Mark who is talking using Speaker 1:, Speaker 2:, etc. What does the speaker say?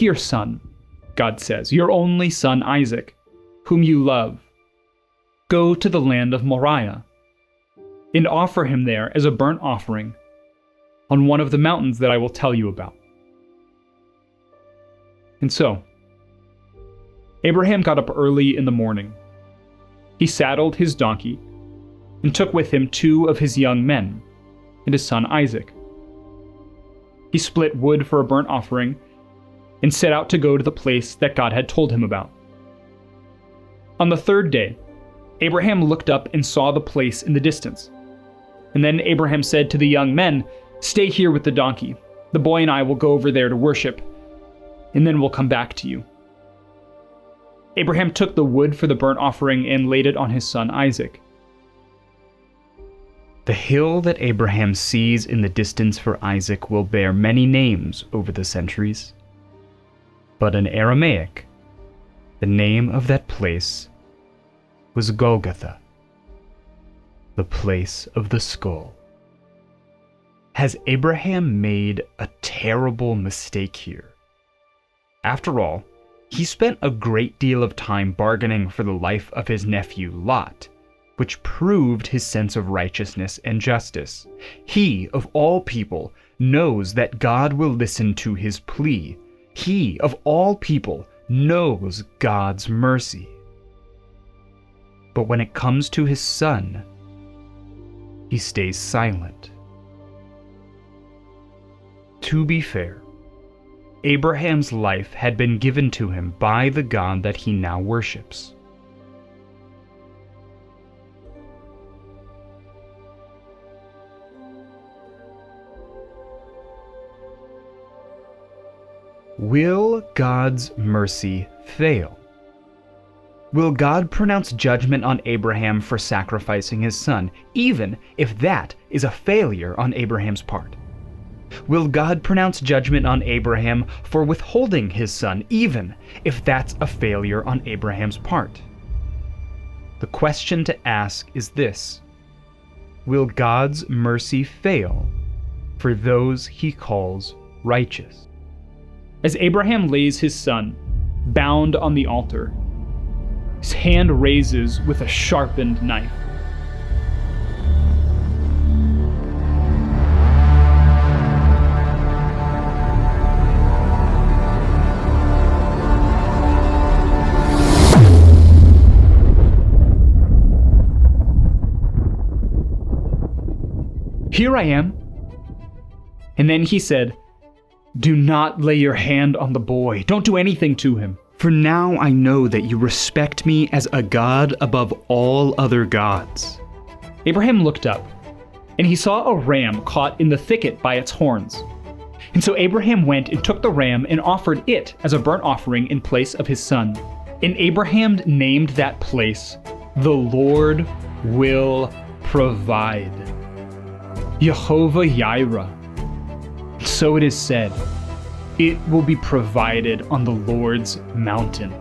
Speaker 1: "Here, son," God says, "your only son Isaac, whom you love. Go to the land of Moriah and offer him there as a burnt offering on one of the mountains that I will tell you about." And so, Abraham got up early in the morning. He saddled his donkey and took with him 2 of his young men and his son Isaac. He split wood for a burnt offering and set out to go to the place that God had told him about. On the 3rd day, Abraham looked up and saw the place in the distance. And then Abraham said to the young men, "Stay here with the donkey. The boy and I will go over there to worship, and then we'll come back to you." Abraham took the wood for the burnt offering and laid it on his son Isaac. The hill that Abraham sees in the distance for Isaac will bear many names over the centuries. But in Aramaic, the name of that place was Golgotha, the place of the skull. Has Abraham made a terrible mistake here? After all, he spent a great deal of time bargaining for the life of his nephew Lot, which proved his sense of righteousness and justice. He, of all people, knows that God will listen to his plea. He, of all people, knows God's mercy. But when it comes to his son, he stays silent. To be fair, Abraham's life had been given to him by the God that he now worships. Will God's mercy fail? Will God pronounce judgment on Abraham for sacrificing his son, even if that is a failure on Abraham's part? Will God pronounce judgment on Abraham for withholding his son, even if that's a failure on Abraham's part? The question to ask is this: will God's mercy fail for those he calls righteous? As Abraham lays his son, bound on the altar, his hand raises with a sharpened knife. "Here I am." And then he said, "Do not lay your hand on the boy. Don't do anything to him. For now I know that you respect me as a God above all other gods." Abraham looked up, and he saw a ram caught in the thicket by its horns. And so Abraham went and took the ram and offered it as a burnt offering in place of his son. And Abraham named that place, "The Lord Will Provide." Jehovah Jireh. So it is said, it will be provided on the Lord's mountain.